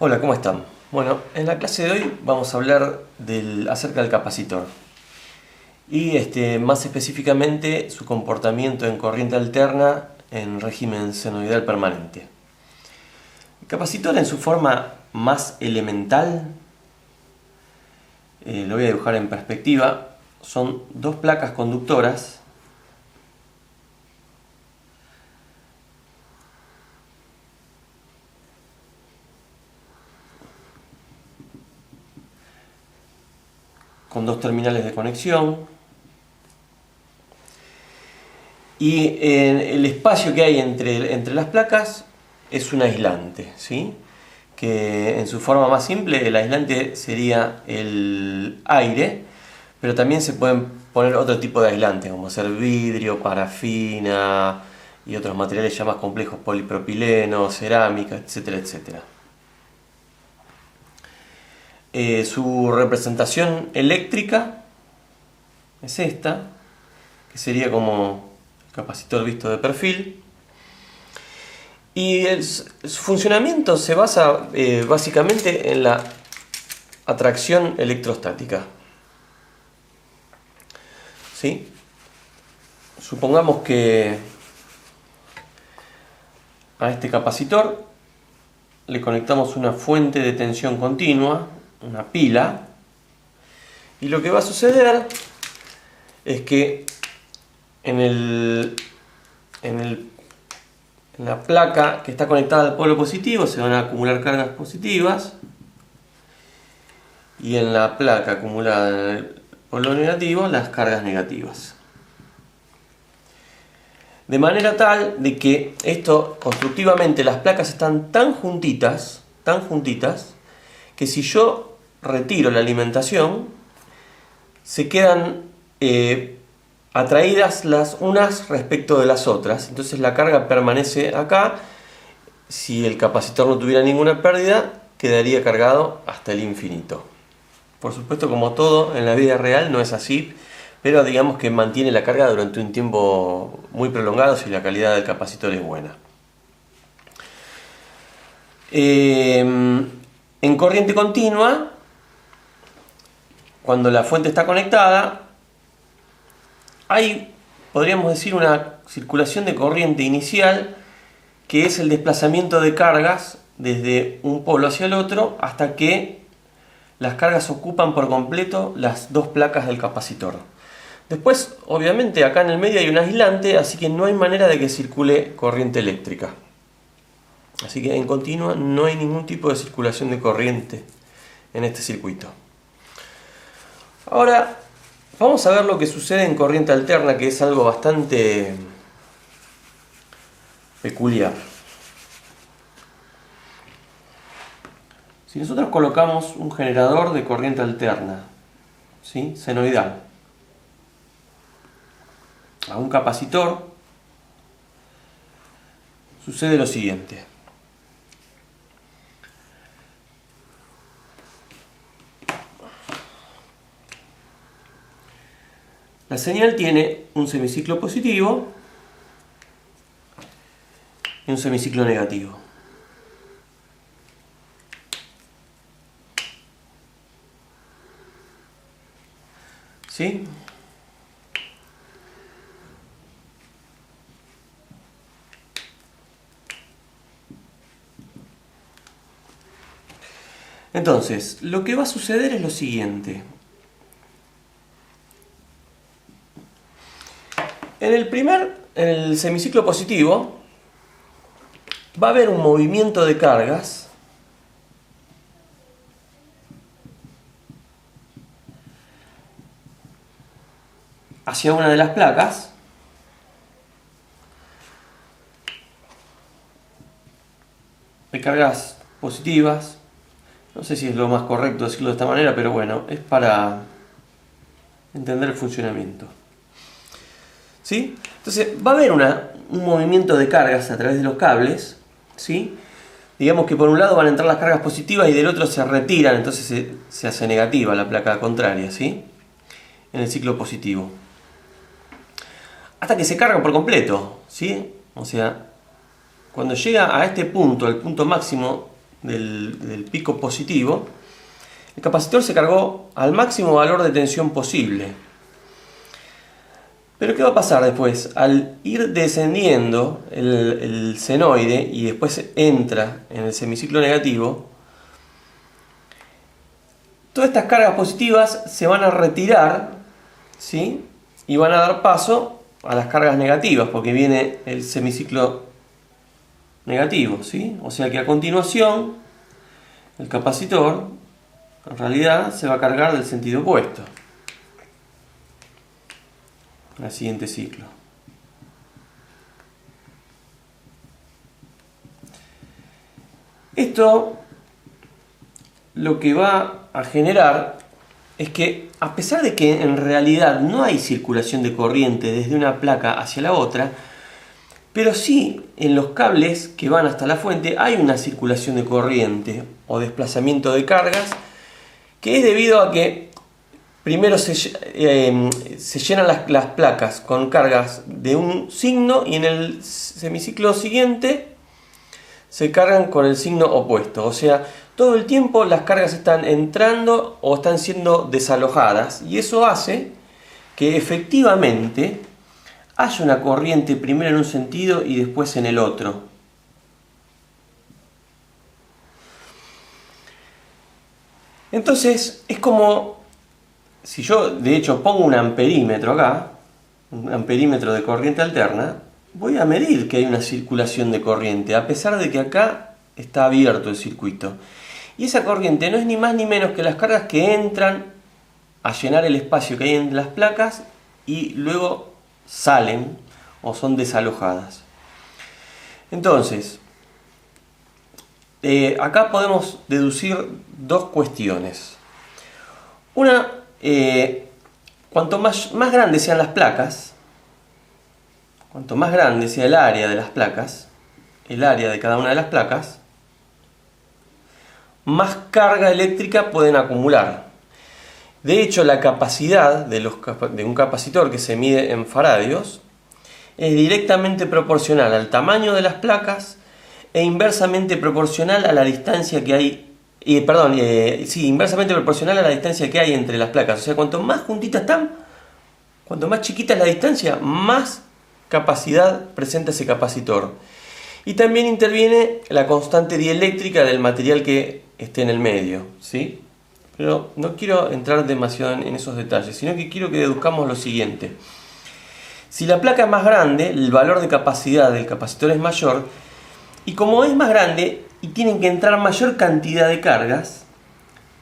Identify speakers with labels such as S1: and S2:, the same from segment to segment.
S1: Hola, ¿cómo están? Bueno, en la clase de hoy vamos a hablar acerca del capacitor y más específicamente su comportamiento en corriente alterna en régimen senoidal permanente. El capacitor en su forma más elemental, lo voy a dibujar en perspectiva, son dos placas conductoras con dos terminales de conexión, y el espacio que hay entre las placas es un aislante, ¿sí? Que en su forma más simple el aislante sería el aire, pero también se pueden poner otro tipo de aislantes, como ser vidrio, parafina y otros materiales ya más complejos, polipropileno, cerámica, etcétera, etcétera. Su representación eléctrica es esta, que sería como el capacitor visto de perfil. Y su funcionamiento se basa básicamente en la atracción electrostática. ¿Sí? Supongamos que a este capacitor le conectamos una fuente de tensión continua, una pila, y lo que va a suceder es que en la placa que está conectada al polo positivo se van a acumular cargas positivas, y en la placa acumulada en el polo negativo las cargas negativas. De manera tal de que esto constructivamente las placas están tan juntitas, que si yo retiro la alimentación, se quedan atraídas las unas respecto de las otras. Entonces la carga permanece acá. Si el capacitor no tuviera ninguna pérdida, quedaría cargado hasta el infinito. Por supuesto, como todo en la vida real no es así, pero digamos que mantiene la carga durante un tiempo muy prolongado si la calidad del capacitor es buena. En corriente continua, cuando la fuente está conectada, hay, podríamos decir, una circulación de corriente inicial, que es el desplazamiento de cargas desde un polo hacia el otro hasta que las cargas ocupan por completo las dos placas del capacitor. Después, obviamente, acá en el medio hay un aislante, así que no hay manera de que circule corriente eléctrica. Así que en continua no hay ningún tipo de circulación de corriente en este circuito. Ahora, vamos a ver lo que sucede en corriente alterna, que es algo bastante peculiar. Si nosotros colocamos un generador de corriente alterna, ¿sí?, senoidal, a un capacitor, sucede lo siguiente. La señal tiene un semiciclo positivo y un semiciclo negativo. ¿Sí? Entonces, lo que va a suceder es lo siguiente. En el semiciclo positivo, va a haber un movimiento de cargas hacia una de las placas, de cargas positivas. No sé si es lo más correcto decirlo de esta manera, pero bueno, es para entender el funcionamiento. ¿Sí? Entonces va a haber un movimiento de cargas a través de los cables, ¿sí? Digamos que por un lado van a entrar las cargas positivas y del otro se retiran, entonces se hace negativa la placa contraria, ¿sí?, en el ciclo positivo. Hasta que se carga por completo, ¿sí? O sea, cuando llega a este punto, el punto máximo del pico positivo, el capacitor se cargó al máximo valor de tensión posible. Pero ¿qué va a pasar después? Al ir descendiendo el senoide y después entra en el semiciclo negativo, todas estas cargas positivas se van a retirar, ¿sí? Y van a dar paso a las cargas negativas, porque viene el semiciclo negativo, ¿sí? O sea que a continuación el capacitor en realidad se va a cargar del sentido opuesto en el siguiente ciclo. Esto lo que va a generar es que, a pesar de que en realidad no hay circulación de corriente desde una placa hacia la otra, pero sí en los cables que van hasta la fuente hay una circulación de corriente o desplazamiento de cargas, que es debido a que primero se llenan las placas con cargas de un signo y en el semiciclo siguiente se cargan con el signo opuesto. O sea, todo el tiempo las cargas están entrando o están siendo desalojadas, y eso hace que efectivamente haya una corriente primero en un sentido y después en el otro. Entonces es como si yo de hecho pongo un amperímetro acá, un amperímetro de corriente alterna, voy a medir que hay una circulación de corriente, a pesar de que acá está abierto el circuito. Y esa corriente no es ni más ni menos que las cargas que entran a llenar el espacio que hay entre las placas y luego salen o son desalojadas. Entonces, acá podemos deducir dos cuestiones. Una, cuanto más grandes sean las placas, cuanto más grande sea el área de las placas, el área de cada una de las placas, más carga eléctrica pueden acumular. De hecho, la capacidad de un capacitor, que se mide en faradios, es directamente proporcional al tamaño de las placas e inversamente proporcional a la distancia que hay. Inversamente proporcional a la distancia que hay entre las placas. O sea, cuanto más juntitas están, cuanto más chiquita es la distancia, más capacidad presenta ese capacitor. Y también interviene la constante dieléctrica del material que esté en el medio, ¿sí? Pero no quiero entrar demasiado en esos detalles, sino que quiero que deduzcamos lo siguiente. Si la placa es más grande, el valor de capacidad del capacitor es mayor, y como es más grande y tienen que entrar mayor cantidad de cargas,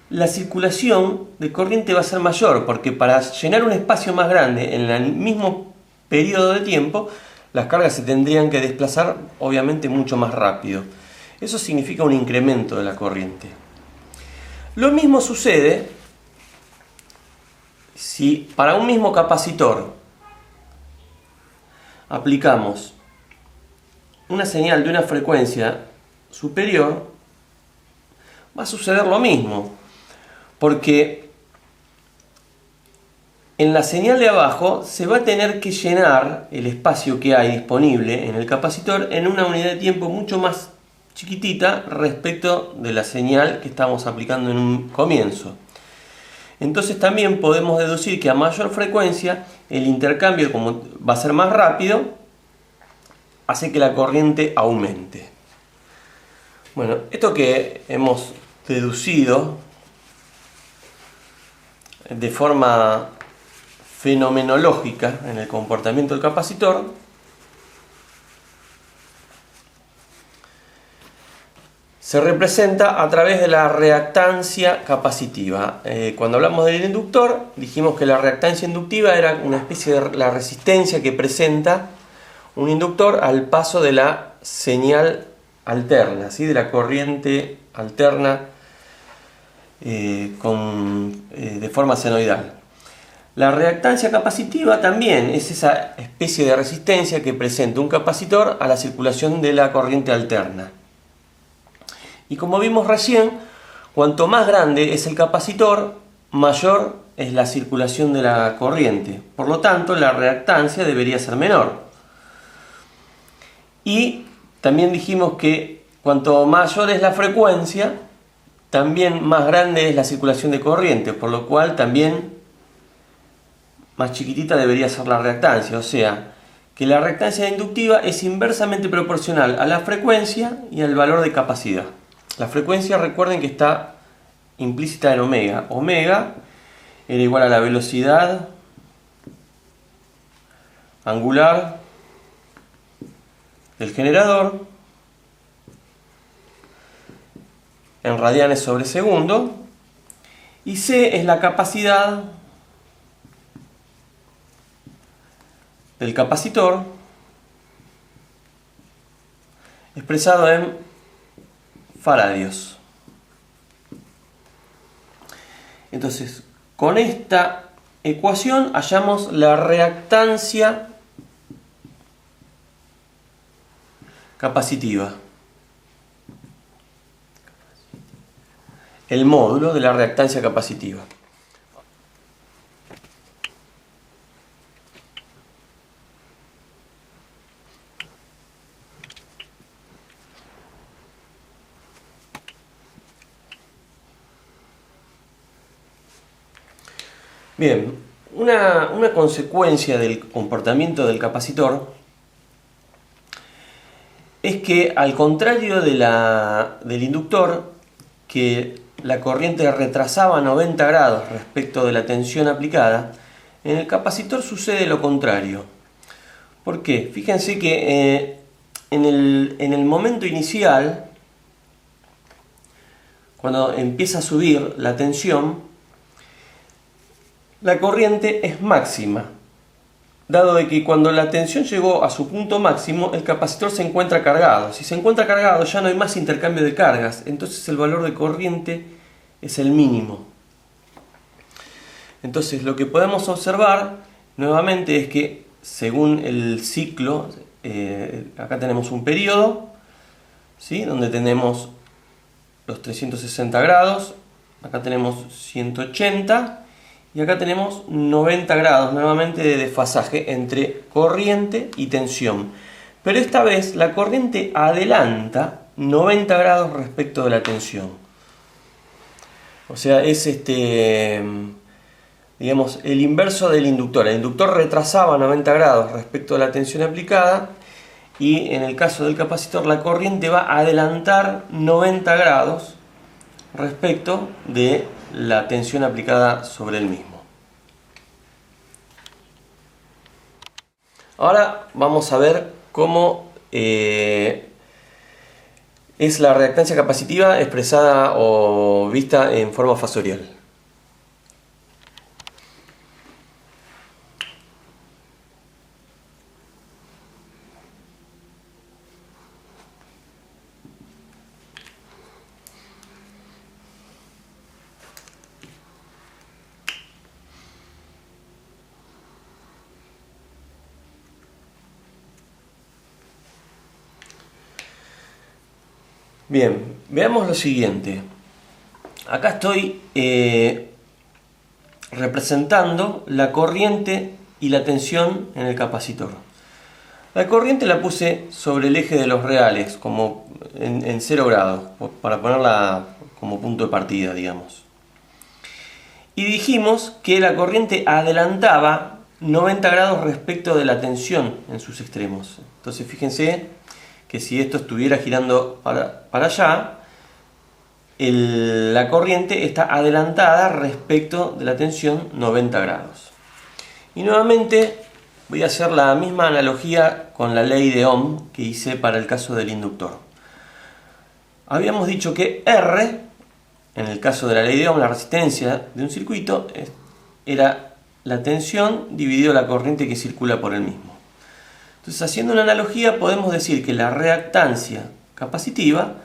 S1: la circulación de corriente va a ser mayor, porque para llenar un espacio más grande en el mismo periodo de tiempo, las cargas se tendrían que desplazar obviamente mucho más rápido. Eso significa un incremento de la corriente. Lo mismo sucede si para un mismo capacitor aplicamos una señal de una frecuencia superior, va a suceder lo mismo, porque en la señal de abajo se va a tener que llenar el espacio que hay disponible en el capacitor en una unidad de tiempo mucho más chiquitita respecto de la señal que estamos aplicando en un comienzo. Entonces también podemos deducir que a mayor frecuencia el intercambio, como va a ser más rápido, hace que la corriente aumente. Bueno, esto que hemos deducido de forma fenomenológica en el comportamiento del capacitor se representa a través de la reactancia capacitiva. Cuando hablamos del inductor, dijimos que la reactancia inductiva era una especie de la resistencia que presenta un inductor al paso de la señal alterna, ¿sí? De la corriente alterna de forma senoidal. La reactancia capacitiva también es esa especie de resistencia que presenta un capacitor a la circulación de la corriente alterna. Y como vimos recién, cuanto más grande es el capacitor, mayor es la circulación de la corriente. Por lo tanto, la reactancia debería ser menor. Y también dijimos que Cuanto mayor es la frecuencia, también más grande es la circulación de corriente, por lo cual también más chiquitita debería ser la reactancia. O sea, que la reactancia inductiva es inversamente proporcional a la frecuencia y al valor de capacidad. La frecuencia, recuerden que está implícita en omega. Omega era igual a la velocidad angular del generador en radianes sobre segundo, y C es la capacidad del capacitor expresado en faradios. Entonces, con esta ecuación hallamos la reactancia capacitiva, el módulo de la reactancia capacitiva. Bien, una consecuencia del comportamiento del capacitor es que, al contrario del inductor, que la corriente retrasaba 90 grados respecto de la tensión aplicada, en el capacitor sucede lo contrario. ¿Por qué? Fíjense que en el momento inicial, cuando empieza a subir la tensión, la corriente es máxima, dado de que cuando la tensión llegó a su punto máximo, el capacitor se encuentra cargado. Si se encuentra cargado, ya no hay más intercambio de cargas, entonces el valor de corriente es el mínimo. Entonces, lo que podemos observar nuevamente es que, según el ciclo, acá tenemos un periodo, ¿sí?, donde tenemos los 360 grados, acá tenemos 180 y acá tenemos 90 grados nuevamente de desfasaje entre corriente y tensión. Pero esta vez la corriente adelanta 90 grados respecto de la tensión. O sea, es digamos, el inverso del inductor. El inductor retrasaba 90 grados respecto de la tensión aplicada, y en el caso del capacitor la corriente va a adelantar 90 grados respecto de la tensión aplicada sobre el mismo. Ahora vamos a ver cómo es la reactancia capacitiva expresada o vista en forma fasorial. Bien, veamos lo siguiente. Acá estoy representando la corriente y la tensión en el capacitor. La corriente la puse sobre el eje de los reales, como en 0 grados, para ponerla como punto de partida, digamos. Y dijimos que la corriente adelantaba 90 grados respecto de la tensión en sus extremos. Entonces, fíjense que si esto estuviera girando para allá, la corriente está adelantada respecto de la tensión 90 grados. Y nuevamente voy a hacer la misma analogía con la ley de Ohm que hice para el caso del inductor. Habíamos dicho que R, en el caso de la ley de Ohm, la resistencia de un circuito, era la tensión dividido la corriente que circula por el mismo. Entonces, haciendo una analogía, podemos decir que la reactancia capacitiva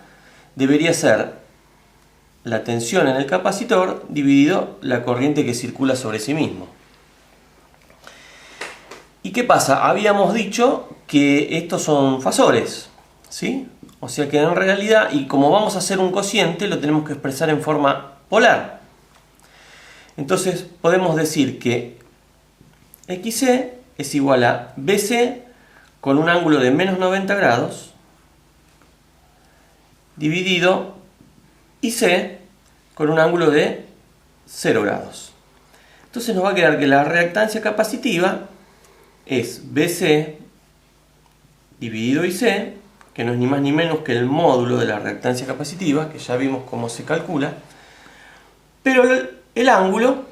S1: debería ser la tensión en el capacitor dividido la corriente que circula sobre sí mismo. ¿Y qué pasa? Habíamos dicho que estos son fasores, ¿sí? O sea que en realidad, y como vamos a hacer un cociente, lo tenemos que expresar en forma polar. Entonces podemos decir que XC es igual a BC con un ángulo de menos 90 grados dividido IC con un ángulo de 0 grados. Entonces nos va a quedar que la reactancia capacitiva es BC dividido IC, que no es ni más ni menos que el módulo de la reactancia capacitiva, que ya vimos cómo se calcula, pero el ángulo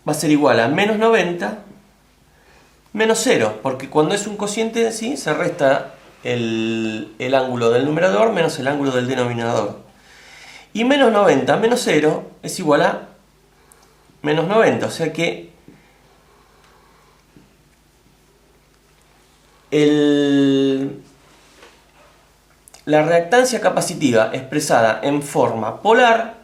S1: va a ser igual a menos 90 menos 0, porque cuando es un cociente así se resta el ángulo del numerador menos el ángulo del denominador. Y menos 90 menos 0 es igual a menos 90, o sea que la reactancia capacitiva expresada en forma polar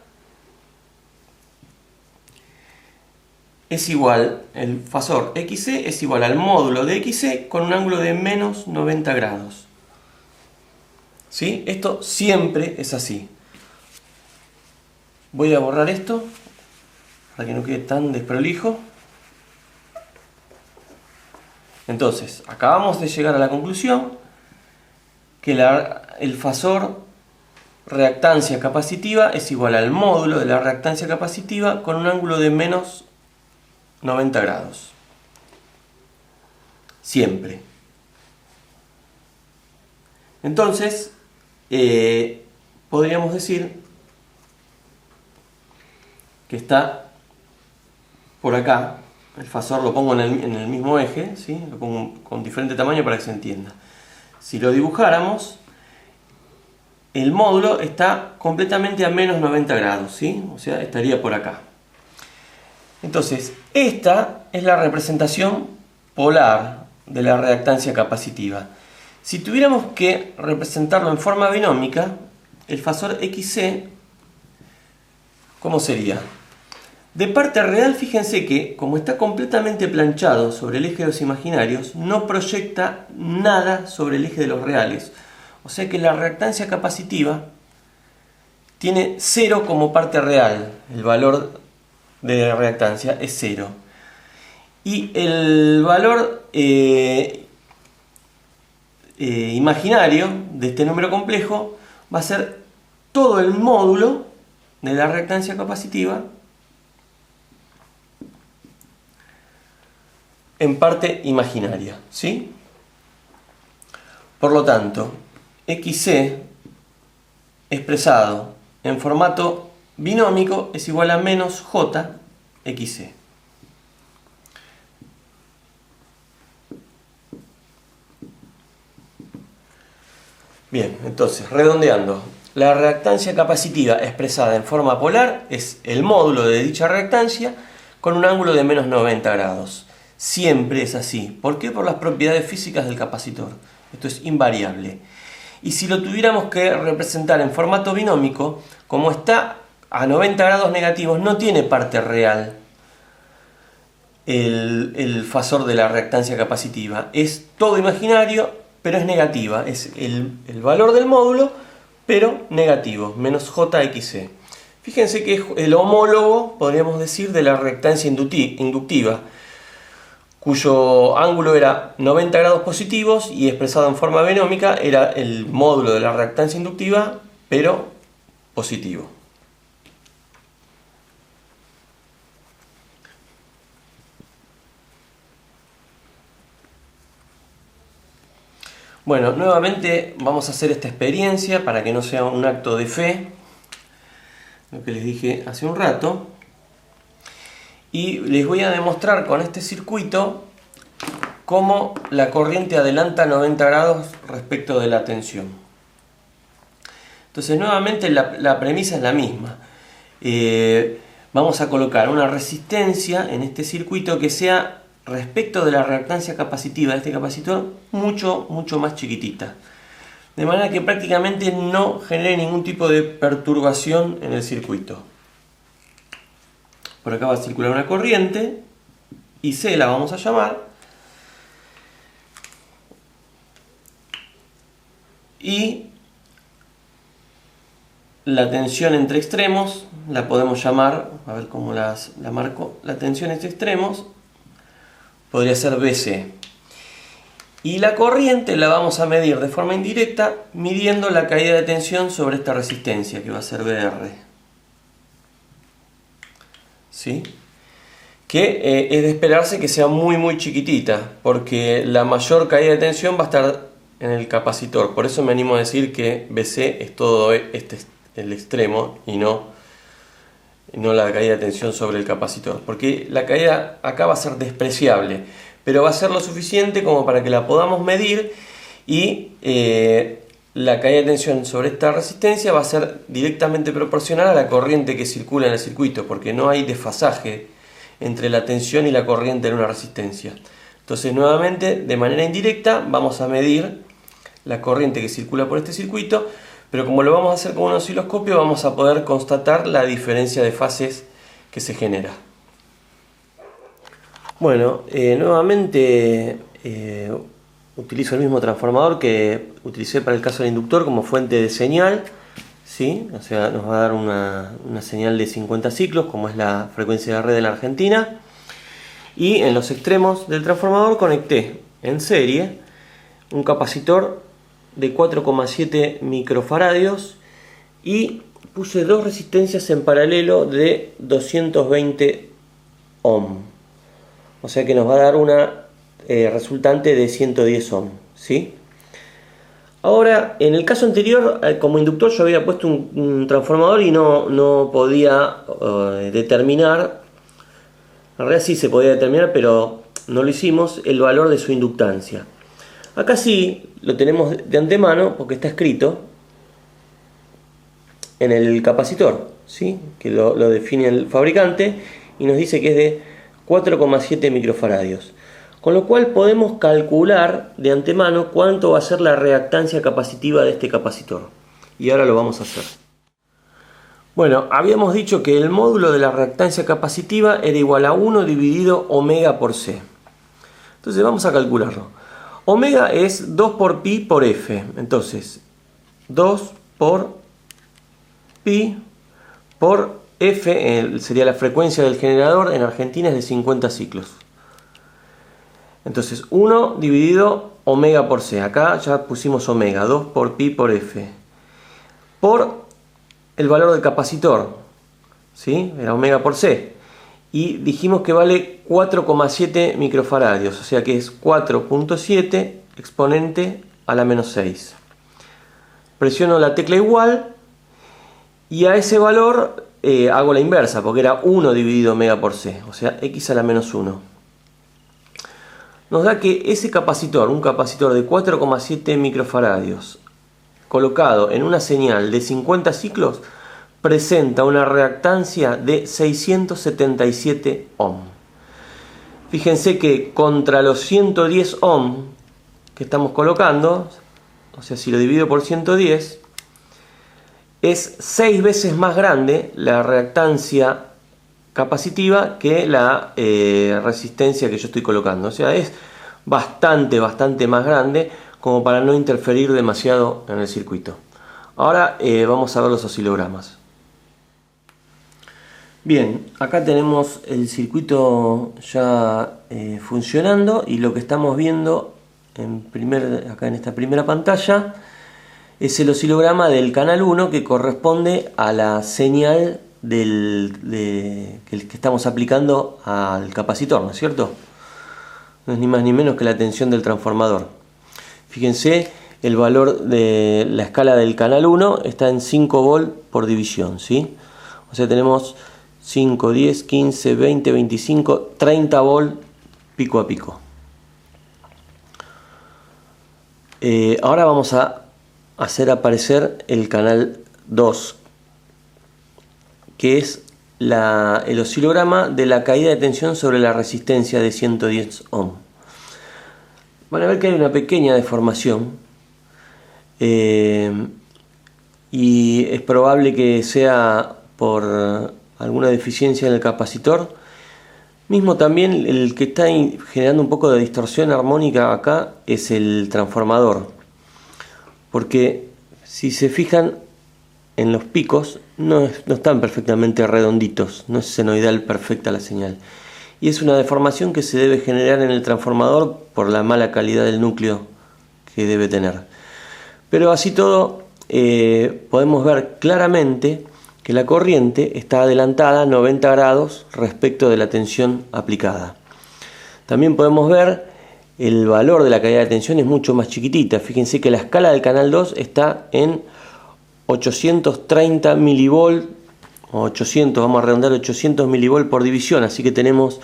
S1: es igual, el fasor XC es igual al módulo de XC con un ángulo de menos 90 grados. ¿Sí? Esto siempre es así. Voy a borrar esto para que no quede tan desprolijo. Entonces, acabamos de llegar a la conclusión que el fasor reactancia capacitiva es igual al módulo de la reactancia capacitiva con un ángulo de menos 90 grados. Siempre. Entonces, podríamos decir que está por acá. El fasor lo pongo en el mismo eje, ¿sí? Lo pongo con diferente tamaño para que se entienda. Si lo dibujáramos, el módulo está completamente a menos 90 grados, ¿sí? O sea, estaría por acá. Entonces, esta es la representación polar de la reactancia capacitiva. Si tuviéramos que representarlo en forma binómica, el fasor XC, ¿cómo sería? De parte real, fíjense que, como está completamente planchado sobre el eje de los imaginarios, no proyecta nada sobre el eje de los reales. O sea que la reactancia capacitiva tiene 0 como parte real. El valor de reactancia es 0. Y el valor imaginario de este número complejo va a ser todo el módulo de la reactancia capacitiva en parte imaginaria, ¿sí? Por lo tanto, XC expresado en formato binómico es igual a menos JXC. Bien, entonces, redondeando, la reactancia capacitiva expresada en forma polar es el módulo de dicha reactancia con un ángulo de menos 90 grados. Siempre es así. ¿Por qué? Por las propiedades físicas del capacitor. Esto es invariable. Y si lo tuviéramos que representar en formato binómico, como está a 90 grados negativos, no tiene parte real el fasor de la reactancia capacitiva. Es todo imaginario, pero es negativa. Es el valor del módulo, pero negativo, menos JXC. Fíjense que es el homólogo, podríamos decir, de la reactancia inductiva, cuyo ángulo era 90 grados positivos y expresado en forma binómica era el módulo de la reactancia inductiva, pero positivo. Bueno, nuevamente vamos a hacer esta experiencia para que no sea un acto de fe, lo que les dije hace un rato. Y les voy a demostrar con este circuito cómo la corriente adelanta 90 grados respecto de la tensión. Entonces, nuevamente la premisa es la misma. Vamos a colocar una resistencia en este circuito que sea respecto de la reactancia capacitiva de este capacitor mucho más chiquitita. De manera que prácticamente no genere ningún tipo de perturbación en el circuito. Por acá va a circular una corriente, IC la vamos a llamar, y la tensión entre extremos la podemos llamar, a ver cómo la marco, la tensión entre extremos podría ser BC. Y la corriente la vamos a medir de forma indirecta midiendo la caída de tensión sobre esta resistencia que va a ser VR. ¿Sí? Que es de esperarse que sea muy chiquitita, porque la mayor caída de tensión va a estar en el capacitor. Por eso me animo a decir que BC es todo el extremo y no la caída de tensión sobre el capacitor, porque la caída acá va a ser despreciable, pero va a ser lo suficiente como para que la podamos medir y la caída de tensión sobre esta resistencia va a ser directamente proporcional a la corriente que circula en el circuito, porque no hay desfasaje entre la tensión y la corriente en una resistencia. Entonces, nuevamente, de manera indirecta, vamos a medir la corriente que circula por este circuito, pero como lo vamos a hacer con un osciloscopio, vamos a poder constatar la diferencia de fases que se genera. Bueno, nuevamente utilizo el mismo transformador que utilicé para el caso del inductor como fuente de señal, ¿sí? O sea, nos va a dar una señal de 50 ciclos, como es la frecuencia de red en la Argentina. Y en los extremos del transformador conecté en serie un capacitor de 4,7 microfaradios y puse dos resistencias en paralelo de 220 ohm. O sea que nos va a dar una resultante de 110 ohm, ¿sí? Ahora, en el caso anterior, como inductor yo había puesto un transformador y no podía determinar, en realidad sí se podía determinar, pero no lo hicimos, el valor de su inductancia. Acá sí lo tenemos de antemano porque está escrito en el capacitor, ¿sí? Que lo define el fabricante y nos dice que es de 4,7 microfaradios. Con lo cual podemos calcular de antemano cuánto va a ser la reactancia capacitiva de este capacitor. Y ahora lo vamos a hacer. Bueno, habíamos dicho que el módulo de la reactancia capacitiva era igual a 1 dividido omega por C. Entonces vamos a calcularlo. Omega es 2 por pi por F. Entonces, 2 por pi por F sería la frecuencia del generador en Argentina es de 50 ciclos. Entonces 1 dividido omega por C. Acá ya pusimos omega, 2 por pi por F. Por el valor del capacitor, ¿sí? Era omega por C. Y dijimos que vale 4,7 microfaradios. O sea que es 4,7 exponente a la menos 6. Presiono la tecla igual. Y a ese valor hago la inversa, porque era 1 dividido omega por C, o sea, x a la menos 1. Nos da que ese capacitor, un capacitor de 4,7 microfaradios, colocado en una señal de 50 ciclos, presenta una reactancia de 677 ohm. Fíjense que contra los 110 ohm que estamos colocando, o sea, si lo divido por 110, es 6 veces más grande la reactancia capacitiva que la resistencia que yo estoy colocando. O sea, es bastante más grande como para no interferir demasiado en el circuito. Ahora vamos a ver los oscilogramas. Bien, acá tenemos el circuito ya funcionando y lo que estamos viendo acá en esta primera pantalla es el oscilograma del canal 1 que corresponde a la señal que estamos aplicando al capacitor, ¿no es cierto? No es ni más ni menos que la tensión del transformador. Fíjense, el valor de la escala del canal 1 está en 5 volt por división, ¿sí? O sea, tenemos 5, 10, 15, 20, 25, 30 volt pico a pico. Ahora vamos a hacer aparecer el canal 2, que es el oscilograma de la caída de tensión sobre la resistencia de 110 ohm. Van a ver que hay una pequeña deformación y es probable que sea por alguna deficiencia en el capacitor. Mismo también el que está generando un poco de distorsión armónica acá es el transformador, porque si se fijan en los picos no están perfectamente redonditos, no es senoidal perfecta la señal, y es una deformación que se debe generar en el transformador por la mala calidad del núcleo que debe tener. Pero así todo, podemos ver claramente que la corriente está adelantada 90 grados respecto de la tensión aplicada. También podemos ver el valor de la caída de tensión es mucho más chiquitita. Fíjense que la escala del canal 2 está en 830 milivolt, o 800, vamos a redondar 800 milivolt por división, así que tenemos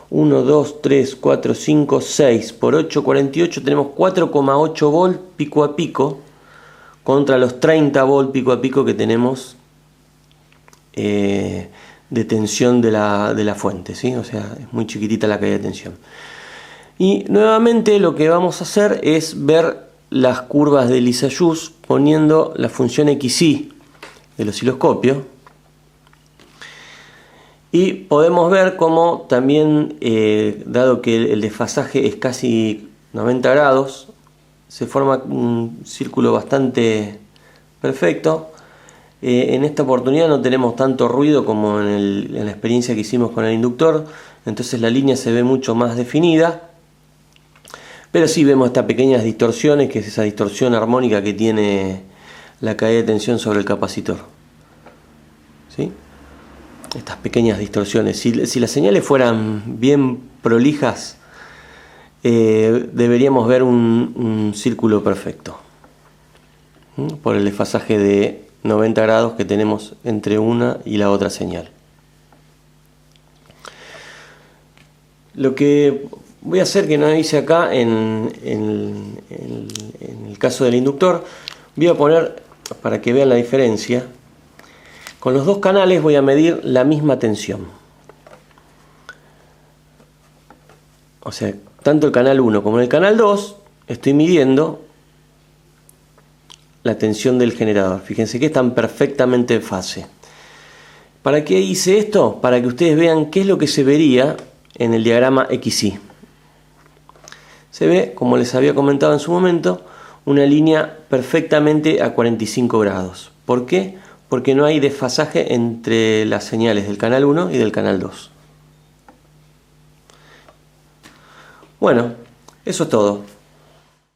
S1: 1, 2, 3, 4, 5, 6 por 8, 48, tenemos 4,8 volt pico a pico contra los 30 volt pico a pico que tenemos de tensión de la fuente, ¿sí? O sea, es muy chiquitita la caída de tensión. Y nuevamente lo que vamos a hacer es ver las curvas de Lissajous poniendo la función XY del osciloscopio. Y podemos ver cómo también, dado que el desfasaje es casi 90 grados, se forma un círculo bastante perfecto. En esta oportunidad no tenemos tanto ruido como en la experiencia que hicimos con el inductor, entonces la línea se ve mucho más definida. Pero sí vemos estas pequeñas distorsiones, que es esa distorsión armónica que tiene la caída de tensión sobre el capacitor, ¿sí? Estas pequeñas distorsiones. Si las señales fueran bien prolijas, deberíamos ver un círculo perfecto, ¿sí? Por el desfasaje de 90 grados que tenemos entre una y la otra señal. Lo que voy a hacer, que no hice acá en el caso del inductor, voy a poner, para que vean la diferencia, con los dos canales voy a medir la misma tensión. O sea, tanto el canal 1 como el canal 2 estoy midiendo la tensión del generador. Fíjense que están perfectamente en fase. ¿Para qué hice esto? Para que ustedes vean qué es lo que se vería en el diagrama XY. Se ve, como les había comentado en su momento, una línea perfectamente a 45 grados. ¿Por qué? Porque no hay desfasaje entre las señales del canal 1 y del canal 2. Bueno, eso es todo.